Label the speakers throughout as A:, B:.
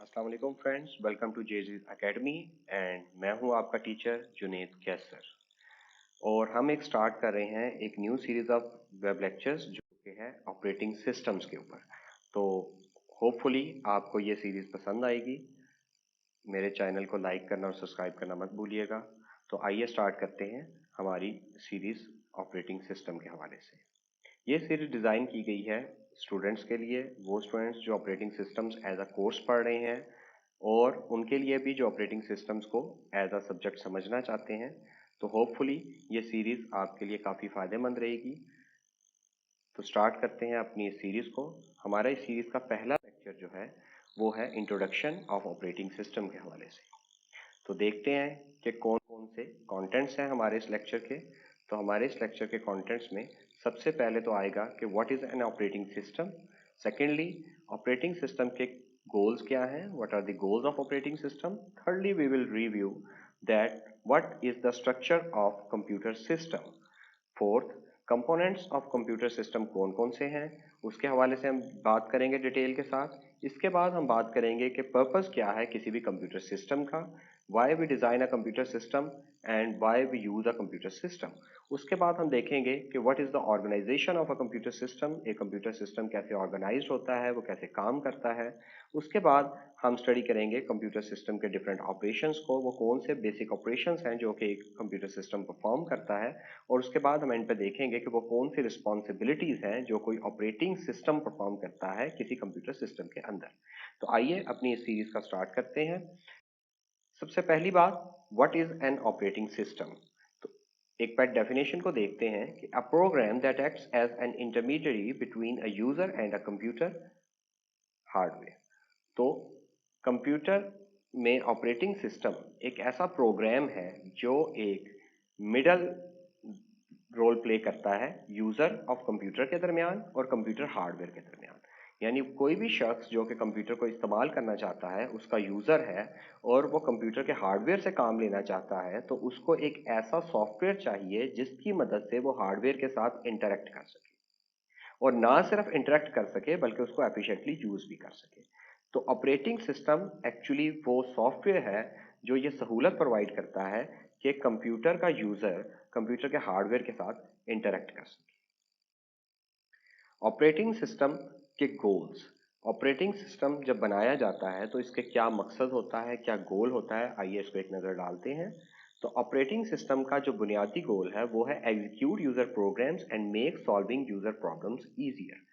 A: अस्सलाम वालेकुम friends, welcome to जेजीज एकेडमी एंड मैं हूं आपका टीचर जुनेद कैसर। और हम एक स्टार्ट कर रहे हैं एक new series of web lectures जो कि है ऑपरेटिंग सिस्टम्स के ऊपर। तो होपफुली आपको ये सीरीज पसंद आएगी। मेरे चैनल को लाइक करना और सब्सक्राइब करना मत भूलिएगा। तो आइए स्टार्ट करते हैं हमारी सीरीज ऑपरेटिंग सिस्टम के हवाले से। ये सीरीज डिज़ाइन की गई है स्टूडेंट्स के लिए, वो स्टूडेंट्स जो operating systems as a course पढ़ रहे हैं और उनके लिए भी जो ऑपरेटिंग सिस्टम्स को एज अ सब्जेक्ट समझना चाहते हैं। तो होपफुली ये सीरीज़ आपके लिए काफ़ी फ़ायदेमंद रहेगी। तो स्टार्ट करते हैं अपनी इस सीरीज़ को। हमारा इस सीरीज़ का पहला लेक्चर जो है वो है इंट्रोडक्शन ऑफ ऑपरेटिंग सिस्टम के हवाले से। तो देखते हैं कि कौन कौन से कंटेंट्स हैं हमारे इस लेक्चर के। तो हमारे इस लेक्चर के कंटेंट्स में सबसे पहले तो आएगा कि what is an operating system. Secondly, operating system के गोल्स क्या हैं, what are the goals of operating system. Thirdly, we will review that what is the structure of computer system. Fourth, components of computer system कौन कौन से हैं, उसके हवाले से हम बात करेंगे डिटेल के साथ। इसके बाद हम बात करेंगे कि पर्पस क्या है किसी भी कंप्यूटर सिस्टम का, why we design a computer system and why we use a computer system. उसके बाद हम देखेंगे कि what is the organisation of a computer system, एक कंप्यूटर सिस्टम कैसे ऑर्गेनाइज होता है, वो कैसे काम करता है। उसके बाद हम स्टडी करेंगे कंप्यूटर सिस्टम के डिफरेंट ऑपरेशंस को, वो कौन से बेसिक ऑपरेशंस हैं जो कि एक कंप्यूटर सिस्टम परफॉर्म करता है। और उसके बाद हम एंड पे देखेंगे कि वो कौन सी रिस्पॉन्सिबिलिटीज हैं जो कोई ऑपरेटिंग सिस्टम परफॉर्म करता है किसी कंप्यूटर सिस्टम के अंदर। तो आइए अपनी इस सीरीज का स्टार्ट करते हैं। सबसे पहली बात, what is an operating system. तो एक बार डेफिनेशन को देखते हैं कि a program that acts as an intermediary between a user and a computer hardware. तो कंप्यूटर में ऑपरेटिंग सिस्टम एक ऐसा प्रोग्राम है जो एक मिडल रोल प्ले करता है यूजर ऑफ कंप्यूटर के दरमियान और कंप्यूटर हार्डवेयर के दरमियान। यानी कोई भी शख्स जो कि कंप्यूटर को इस्तेमाल करना चाहता है उसका यूजर है और वो कंप्यूटर के हार्डवेयर से काम लेना चाहता है, तो उसको एक ऐसा सॉफ्टवेयर चाहिए जिसकी मदद से वो हार्डवेयर के साथ इंटरेक्ट कर सके और ना सिर्फ इंटरेक्ट कर सके बल्कि उसको एफिशिएंटली यूज भी कर सके। तो ऑपरेटिंग सिस्टम एक्चुअली वो सॉफ्टवेयर है जो ये सहूलत प्रोवाइड करता है कि कंप्यूटर का यूजर कंप्यूटर के हार्डवेयर के साथ इंटरेक्ट कर सके। ऑपरेटिंग सिस्टम के गोल्स। ऑपरेटिंग सिस्टम जब बनाया जाता है तो इसके क्या मकसद होता है, क्या गोल होता है, आइए इस पर एक नज़र डालते हैं। तो ऑपरेटिंग सिस्टम का जो बुनियादी गोल है वो है execute user programs and make solving user problems easier.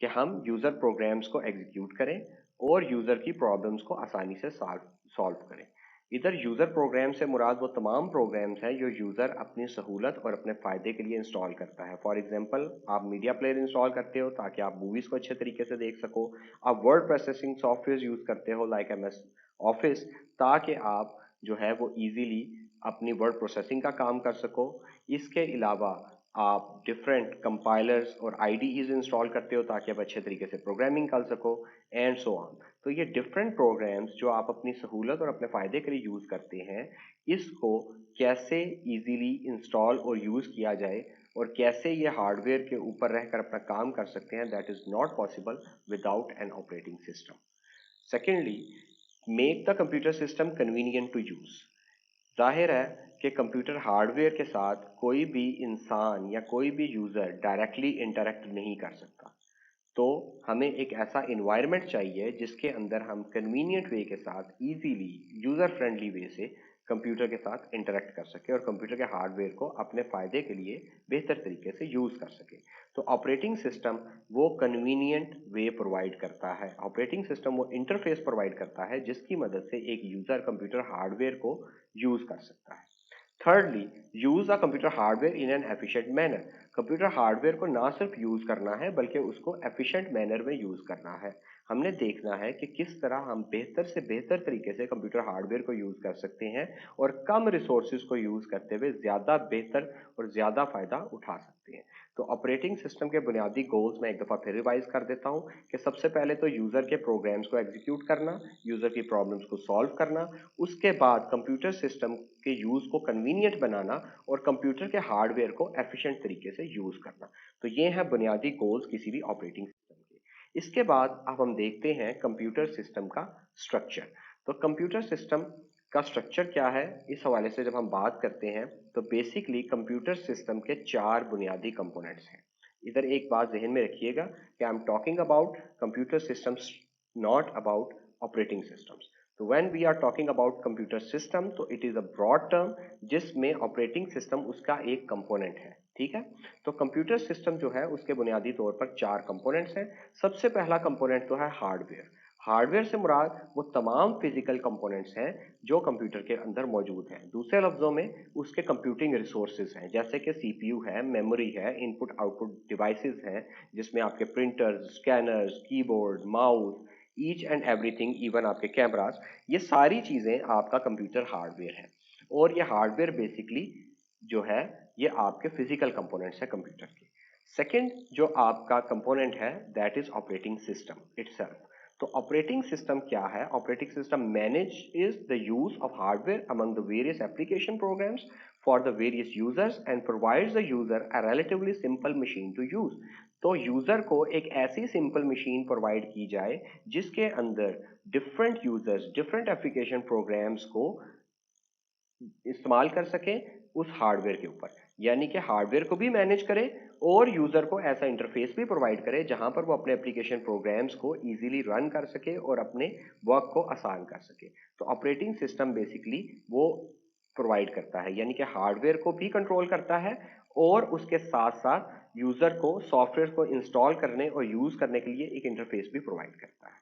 A: कि हम यूजर प्रोग्राम्स को एग्जीक्यूट करें और यूजर की प्रॉब्लम्स को आसानी से सॉल्व करें। इधर यूजर प्रोग्राम से मुराद वो तमाम प्रोग्राम्स हैं जो यूजर अपनी सहूलत और अपने फायदे के लिए इंस्टॉल करता है। फॉर एग्जांपल, आप मीडिया प्लेयर इंस्टॉल करते हो ताकि आप मूवीज को अच्छे तरीके से देख सको। आप वर्ड प्रोसेसिंग सॉफ्टवेयर यूज करते हो लाइक MS ऑफिस, ताकि आप जो है वो इजीली अपनी वर्ड प्रोसेसिंग का काम कर सको। इसके अलावा आप डिफरेंट कंपाइलर्स और IDEs इंस्टॉल करते हो ताकि आप अच्छे तरीके से प्रोग्रामिंग कर सको एंड सो ऑन। तो ये डिफरेंट प्रोग्राम्स जो आप अपनी सहूलत और अपने फ़ायदे के लिए यूज़ करते हैं, इसको कैसे इजीली इंस्टॉल और यूज़ किया जाए और कैसे ये हार्डवेयर के ऊपर रहकर अपना काम कर सकते हैं, that is not possible without an operating system. Secondly, make the computer system convenient to use. जाहिर है कि कंप्यूटर हार्डवेयर के साथ कोई भी इंसान या कोई भी यूज़र डायरेक्टली इंटरेक्ट नहीं कर सकता। तो हमें एक ऐसा इन्वायरमेंट चाहिए जिसके अंदर हम कन्वीनियंट वे के साथ इजीली यूज़र फ्रेंडली वे से कंप्यूटर के साथ इंटरेक्ट कर सके और कंप्यूटर के हार्डवेयर को अपने फ़ायदे के लिए बेहतर तरीके से यूज़ कर सके। तो ऑपरेटिंग सिस्टम वो कन्वीनियंट वे प्रोवाइड करता है, ऑपरेटिंग सिस्टम वो इंटरफेस प्रोवाइड करता है जिसकी मदद से एक यूज़र कंप्यूटर हार्डवेयर को यूज़ कर सकता है। Thirdly, use a computer hardware in an efficient manner. Computer hardware को ना सिर्फ यूज करना है बल्कि उसको एफिशिएंट मैनर में यूज करना है। हमने देखना है कि किस तरह हम बेहतर से बेहतर तरीके से कंप्यूटर हार्डवेयर को यूज कर सकते हैं और कम रिसोर्सेज को यूज करते हुए ज्यादा बेहतर और ज्यादा फायदा उठा सकते हैं। तो ऑपरेटिंग सिस्टम के बुनियादी गोल्स मैं एक दफा फिर रिवाइज कर देता हूं कि सबसे पहले तो यूजर के प्रोग्राम्स को एग्जीक्यूट करना, यूजर की प्रॉब्लम्स को सॉल्व करना, उसके बाद कंप्यूटर सिस्टम के यूज को कन्वीनियंट बनाना और कंप्यूटर के हार्डवेयर को एफिशिएंट तरीके से यूज करना। तो ये हैं बुनियादी गोल्स किसी भी ऑपरेटिंग सिस्टम के। इसके बाद अब हम देखते हैं कंप्यूटर सिस्टम का स्ट्रक्चर। तो कंप्यूटर सिस्टम का स्ट्रक्चर क्या है, इस हवाले से जब हम बात करते हैं तो बेसिकली कंप्यूटर सिस्टम के 4 बुनियादी कंपोनेंट्स हैं। इधर एक बात जहन में रखिएगा कि I am talking about computer systems, not about operating systems. तो when we are talking about computer system तो it is a broad term जिसमें ऑपरेटिंग सिस्टम उसका एक कंपोनेंट है। ठीक है, तो कंप्यूटर सिस्टम जो है उसके बुनियादी तौर पर 4 कंपोनेंट्स हैं। सबसे पहला कंपोनेंट तो है हार्डवेयर। हार्डवेयर से मुराद वो तमाम फिजिकल कंपोनेंट्स हैं जो कंप्यूटर के अंदर मौजूद हैं। दूसरे लफ्जों में उसके कंप्यूटिंग रिसोर्सेज हैं, जैसे कि सीपीयू है, मेमोरी है, इनपुट आउटपुट डिवाइसेस हैं जिसमें आपके printers, scanners, keyboard, mouse, each and everything, even आपके कैमरास, ये सारी चीजें आपका कंप्यूटर हार्डवेयर है। और ये हार्डवेयर बेसिकली जो है ये आपके फिजिकल कंपोनेंट्स है कंप्यूटर के। सेकंड जो आपका कंपोनेंट है that is operating system itself. तो ऑपरेटिंग सिस्टम क्या है? Operating system manage is the use of hardware among the various application programs for the various users and provides the user a relatively simple machine to use. तो user को एक ऐसी simple machine provide की जाए जिसके अंदर different users different application programs को इस्तेमाल कर सके उस हार्डवेयर के ऊपर, यानी कि हार्डवेयर को भी मैनेज करे और यूजर को ऐसा इंटरफेस भी प्रोवाइड करे जहां पर वो अपने एप्लीकेशन प्रोग्राम्स को इजीली रन कर सके और अपने वर्क को आसान कर सके। तो ऑपरेटिंग सिस्टम बेसिकली वो प्रोवाइड करता है, यानी कि हार्डवेयर को भी कंट्रोल करता है और उसके साथ साथ यूजर को सॉफ्टवेयर को इंस्टॉल करने और यूज करने के लिए एक इंटरफेस भी प्रोवाइड करता है।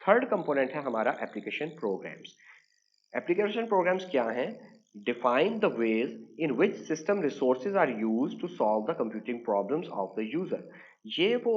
A: थर्ड कंपोनेंट है हमारा एप्लीकेशन प्रोग्राम्स। एप्लीकेशन प्रोग्राम्स क्या हैं? Define the ways in which system resources are used to solve the computing problems of the user. ये वो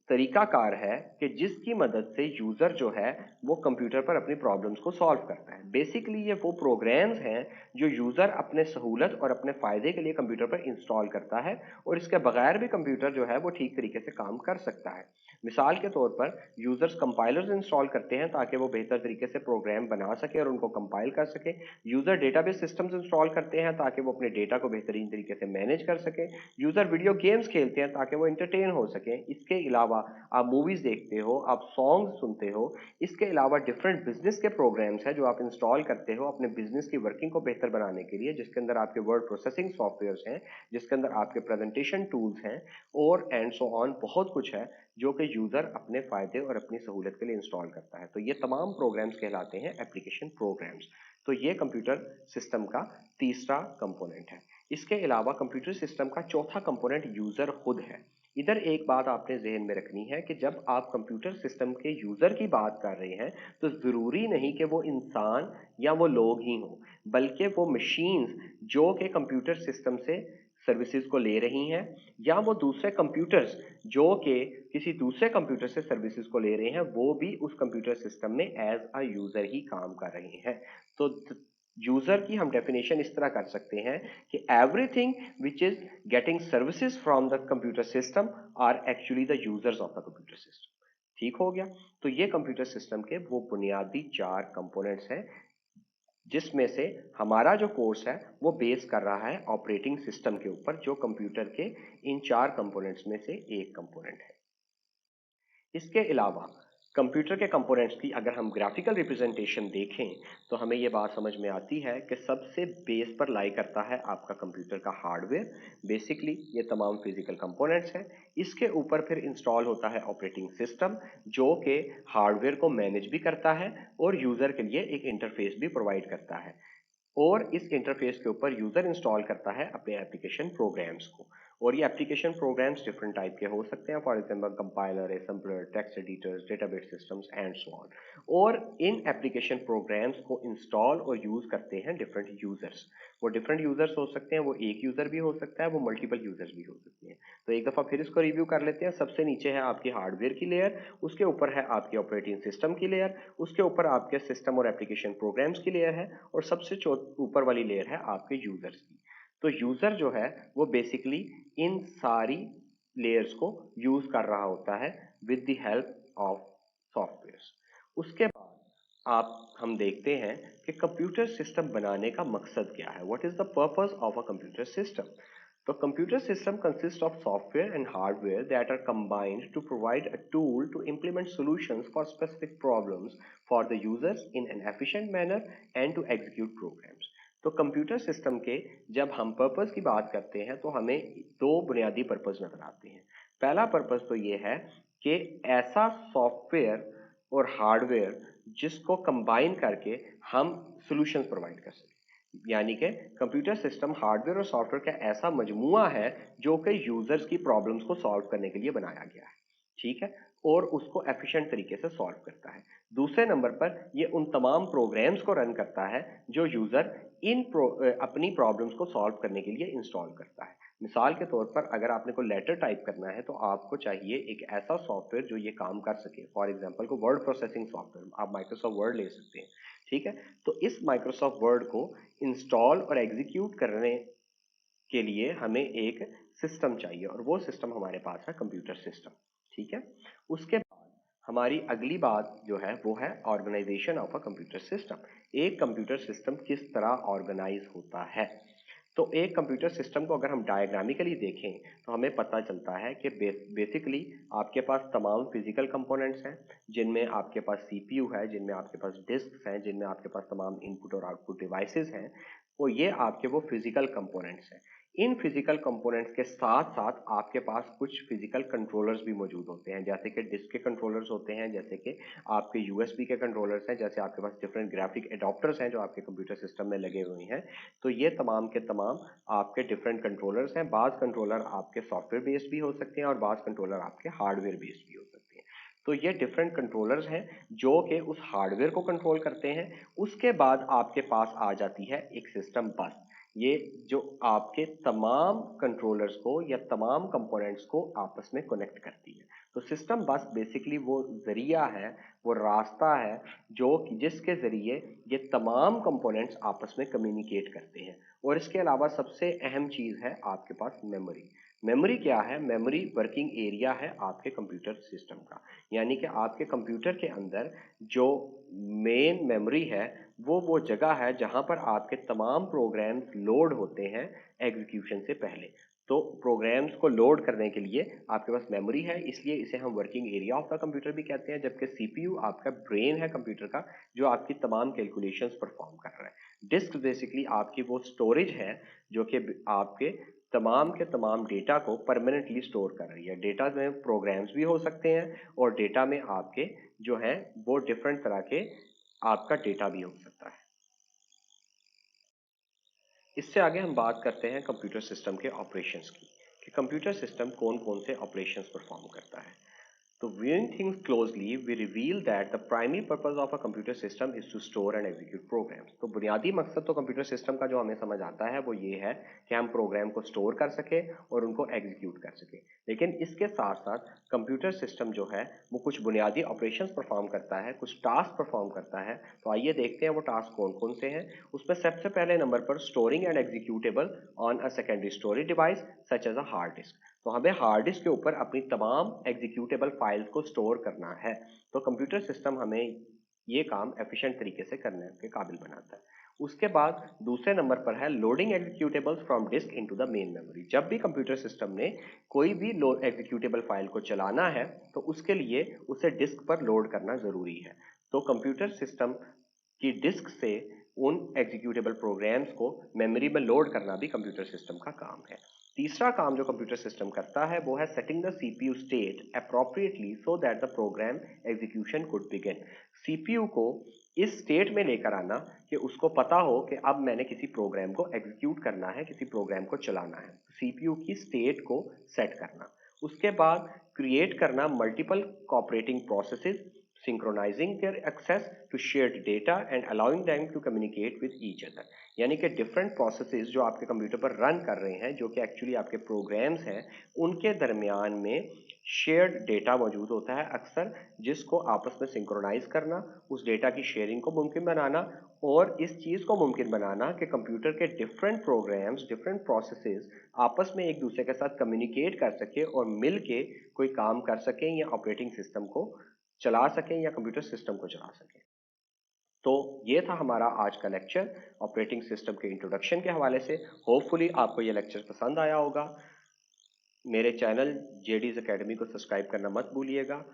A: तरीकाकार है कि जिसकी मदद से यूजर जो है वो कंप्यूटर पर अपनी प्रॉब्लम्स को सॉल्व करता है। बेसिकली ये वो प्रोग्राम्स हैं जो यूजर अपने सहूलत और अपने फायदे के लिए कंप्यूटर पर इंस्टॉल करता है और इसके बगैर भी कंप्यूटर जो है वो ठीक तरीके से काम कर सकता है। मिसाल के तौर पर यूजर्स कंपाइलर्स इंस्टॉल करते हैं ताकि वो बेहतर तरीके से प्रोग्राम बना सके और उनको कंपाइल कर सके। यूजर डेटाबेस सिस्टम्स इंस्टॉल करते हैं ताकि वो अपने डेटा को बेहतरीन तरीके से मैनेज कर सके। यूजर वीडियो गेम्स खेलते हैं ताकि वो एंटरटेन हो सके। इसके अलावा आप मूवीज देखते हो, आप सॉन्ग सुनते हो। इसके अलावा डिफरेंट बिजनेस के प्रोग्राम्स हैं जो आप इंस्टॉल करते हो अपने बिजनेस की वर्किंग को बेहतर बनाने के लिए, जिसके अंदर आपके वर्ड प्रोसेसिंग सॉफ्टवेयर हैं, जिसके अंदर आपके प्रेजेंटेशन टूल्स हैं और एंड सो ऑन बहुत कुछ है जो कि यूजर अपने फायदे और अपनी सहूलत के लिए इंस्टॉल करता है। तो ये तमाम प्रोग्राम्स कहलाते हैं एप्लीकेशन प्रोग्राम्स। तो ये कंप्यूटर सिस्टम का तीसरा कंपोनेंट है। इसके अलावा कंप्यूटर सिस्टम का चौथा कंपोनेंट यूजर खुद है। इधर एक बात आपने जहन में रखनी है कि जब आप कंप्यूटर सिस्टम के यूजर की बात कर रहे हैं तो जरूरी नहीं कि वो इंसान या वो लोग ही हों, बल्कि वो मशीन्स जो कि कंप्यूटर सिस्टम से सर्विसेज को ले रही हैं या वो दूसरे कंप्यूटर्स जो कि किसी दूसरे कंप्यूटर से सर्विसेज को ले रहे हैं वो भी उस कंप्यूटर सिस्टम में एज अ यूजर ही काम कर रहे हैं। तो यूजर की हम डेफिनेशन इस तरह कर सकते हैं कि everything which is getting services from the computer system are actually the users of the computer system. ठीक हो गया? तो ये कंप्यूटर सिस्टम के वो बुनियादी 4 कंपोनेंट्स हैं जिसमें से हमारा जो कोर्स है वो बेस कर रहा है ऑपरेटिंग सिस्टम के ऊपर, जो कंप्यूटर के इन 4 कंपोनेंट्स में से एक कंपोनेंट है। इसके अलावा कंप्यूटर के कंपोनेंट्स की अगर हम ग्राफिकल रिप्रेजेंटेशन देखें तो हमें यह बात समझ में आती है कि सबसे बेस पर लाई करता है आपका कंप्यूटर का हार्डवेयर। बेसिकली ये तमाम फिजिकल कंपोनेंट्स हैं। इसके ऊपर फिर इंस्टॉल होता है ऑपरेटिंग सिस्टम जो कि हार्डवेयर को मैनेज भी करता है और यूजर के लिए एक इंटरफेस भी प्रोवाइड करता है और इस इंटरफेस के ऊपर यूजर इंस्टॉल करता है अपने एप्लीकेशन प्रोग्राम्स को। और ये एप्लीकेशन प्रोग्राम्स डिफरेंट टाइप के हो सकते हैं, for example compiler, assembler, text editors, database systems and so on. और इन एप्लीकेशन प्रोग्राम्स को इंस्टॉल और यूज करते हैं डिफरेंट यूजर्स। वो डिफरेंट यूजर्स हो सकते हैं, वो एक यूजर भी हो सकता है, वो मल्टीपल यूजर्स भी हो सकते हैं। तो एक दफा फिर इसको रिव्यू कर लेते हैं। सबसे नीचे है आपकी हार्डवेयर की लेयर, उसके ऊपर है आपकी ऑपरेटिंग सिस्टम की लेयर, उसके ऊपर आपके सिस्टम और एप्लीकेशन प्रोग्राम्स की लेयर है और सबसे ऊपर वाली लेयर है आपके यूजर्स की। तो यूजर जो है वो बेसिकली इन सारी लेयर्स को यूज कर रहा होता है with the help of softwares. उसके बाद आप हम देखते हैं कि कंप्यूटर सिस्टम बनाने का मकसद क्या है। What is the purpose of a computer system? तो computer system consists of software and hardware that are combined to provide a tool to implement solutions for specific problems for the users in an efficient manner and to execute programs. तो computer system के जब हम purpose की बात करते हैं तो हमें दो बुनियादी पर्पस नजर आते हैं। पहला पर्पस तो ये है कि ऐसा सॉफ्टवेयर और हार्डवेयर जिसको कंबाइन करके हम सॉल्यूशंस प्रोवाइड कर सकें, यानी कि कंप्यूटर सिस्टम हार्डवेयर और सॉफ्टवेयर का ऐसा मजमुआ है जो कि यूजर्स की प्रॉब्लम्स को सॉल्व करने के लिए बनाया गया है, ठीक है, और उसको एफिशिएंट तरीके से सॉल्व करता है। दूसरे नंबर पर ये उन तमाम प्रोग्राम्स को रन करता है जो यूजर अपनी प्रॉब्लम्स को सॉल्व करने के लिए इंस्टॉल करता है। मिसाल के तौर पर अगर आपने कोई लेटर टाइप करना है तो आपको चाहिए एक ऐसा सॉफ्टवेयर जो ये काम कर सके। फॉर एग्जांपल को वर्ड प्रोसेसिंग सॉफ्टवेयर, आप माइक्रोसॉफ्ट वर्ड ले सकते हैं, ठीक है। तो इस माइक्रोसॉफ्ट वर्ड को इंस्टॉल और एग्जीक्यूट करने के लिए हमें एक सिस्टम चाहिए और वो सिस्टम हमारे पास है कंप्यूटर सिस्टम, ठीक है। उसके बाद हमारी अगली बात जो है वो है organisation of a computer system. एक कंप्यूटर सिस्टम किस तरह ऑर्गेनाइज होता है। तो एक कंप्यूटर सिस्टम को अगर हम डायग्रामिकली देखें तो हमें पता चलता है कि बेसिकली आपके पास तमाम फिजिकल कंपोनेंट्स हैं, जिनमें आपके पास सीपीयू है, जिनमें आपके पास डिस्क हैं, जिनमें आपके पास तमाम इनपुट और आउटपुट डिवाइसेस हैं। तो ये आपके वो फिजिकल कंपोनेंट्स हैं। इन फिजिकल कंपोनेंट्स के साथ साथ आपके पास कुछ फिजिकल कंट्रोलर्स भी मौजूद होते हैं, जैसे कि डिस्क के कंट्रोलर्स होते हैं, जैसे कि आपके यूएसबी के कंट्रोलर्स हैं, जैसे आपके पास डिफरेंट ग्राफिक एडाप्टर्स हैं जो आपके कंप्यूटर सिस्टम में लगे हुए हैं। तो ये तमाम के तमाम आपके डिफरेंट कंट्रोलर्स हैं। बाज़ कंट्रोलर आपके सॉफ्टवेयर बेस्ड भी हो सकते हैं और बाज़ कंट्रोलर आपके हार्डवेयर बेस्ड भी हो सकते हैं। तो ये डिफरेंट कंट्रोलर्स हैं जो कि उस हार्डवेयर को कंट्रोल करते हैं। उसके बाद आपके पास आ जाती है एक सिस्टम बस, ये जो आपके तमाम कंट्रोलर्स को या तमाम कंपोनेंट्स को आपस में कनेक्ट करती है। तो सिस्टम बस बेसिकली वो जरिया है, वो रास्ता है जो जिसके ज़रिए ये तमाम कंपोनेंट्स आपस में कम्युनिकेट करते हैं। और इसके अलावा सबसे अहम चीज़ है आपके पास मेमोरी। मेमोरी क्या है? मेमोरी वर्किंग एरिया है आपके कंप्यूटर सिस्टम का, यानी कि आपके कंप्यूटर के अंदर जो मेन मेमोरी है वो जगह है जहां पर आपके तमाम प्रोग्राम्स लोड होते हैं एग्जीक्यूशन से पहले। तो प्रोग्राम्स को लोड करने के लिए आपके पास मेमोरी है, इसलिए इसे हम working area of the computer भी कहते हैं। जबकि सीपीयू आपका ब्रेन है कंप्यूटर का, जो आपकी तमाम कैलकुलेशंस परफॉर्म कर रहा है। डिस्क बेसिकली आपकी वो स्टोरेज है जो कि आपके तमाम के तमाम डेटा को परमानेंटली स्टोर कर रही है। डेटा में प्रोग्राम्स भी हो सकते हैं और डेटा में आपके जो है वो डिफरेंट तरह के आपका डेटा भी हो सकता है। इससे आगे हम बात करते हैं कंप्यूटर सिस्टम के ऑपरेशंस की, कि कंप्यूटर सिस्टम कौन कौन से ऑपरेशंस परफॉर्म करता है। तो viewing things closely, we reveal that the primary purpose of a computer system is to store and execute programs. तो बुनियादी मकसद तो कंप्यूटर सिस्टम का जो हमें समझ आता है वो ये है कि हम प्रोग्राम को स्टोर कर सके और उनको एग्जीक्यूट कर सके। लेकिन इसके साथ साथ कंप्यूटर सिस्टम जो है वो कुछ बुनियादी ऑपरेशंस परफॉर्म करता है, कुछ टास्क परफॉर्म करता है। तो आइए देखते हैं वो टास्क कौन कौन से हैं। उसमें सबसे पहले नंबर पर storing and executable on a secondary storage device such as a hard disk. तो हमें हार्ड डिस्क के ऊपर अपनी तमाम एग्जीक्यूटेबल फाइल्स को स्टोर करना है। तो कंप्यूटर सिस्टम हमें ये काम एफिशिएंट तरीके से करने के काबिल बनाता है। उसके बाद दूसरे नंबर पर है loading executables from disk into the main memory. जब भी कंप्यूटर सिस्टम ने कोई भी एग्जीक्यूटेबल फाइल को चलाना है तो उसके लिए उसे डिस्क पर लोड करना जरूरी है। तो कंप्यूटर सिस्टम की डिस्क से उन एग्जीक्यूटेबल प्रोग्राम्स को मेमोरी में लोड करना भी कंप्यूटर सिस्टम का काम है। तीसरा काम जो कंप्यूटर सिस्टम करता है वो है setting the CPU state appropriately so that the program execution could begin. CPU को इस स्टेट में लेकर आना कि उसको पता हो कि अब मैंने किसी प्रोग्राम को एग्जीक्यूट करना है, किसी प्रोग्राम को चलाना है। सीपीयू की स्टेट को सेट करना। उसके बाद क्रिएट करना multiple cooperating processes, synchronizing their access to shared data and allowing them to communicate with each other। यानी कि डिफरेंट प्रोसेसेस जो आपके कंप्यूटर पर रन कर रहे हैं, जो कि एक्चुअली आपके प्रोग्राम्स हैं, उनके दरमियान में शेयर्ड डेटा मौजूद होता है अक्सर, जिसको आपस में सिंक्रोनाइज करना, उस डेटा की शेयरिंग को मुमकिन बनाना और इस चीज़ को मुमकिन बनाना कि कंप्यूटर के डिफरेंट प्रोग्राम्स, डिफरेंट प्रोसेसेस आपस में एक दूसरे के साथ कम्युनिकेट कर सके और मिल के कोई काम कर सकें या ऑपरेटिंग सिस्टम को चला सकें या कंप्यूटर सिस्टम को चला सकें। तो ये था हमारा आज का लेक्चर ऑपरेटिंग सिस्टम के इंट्रोडक्शन के हवाले से। होपफुली आपको ये लेक्चर पसंद आया होगा। मेरे चैनल जेडीज एकेडमी को सब्सक्राइब करना मत भूलिएगा।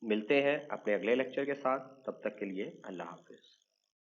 A: मिलते हैं अपने अगले लेक्चर के साथ, तब तक के लिए अल्लाह हाफिज।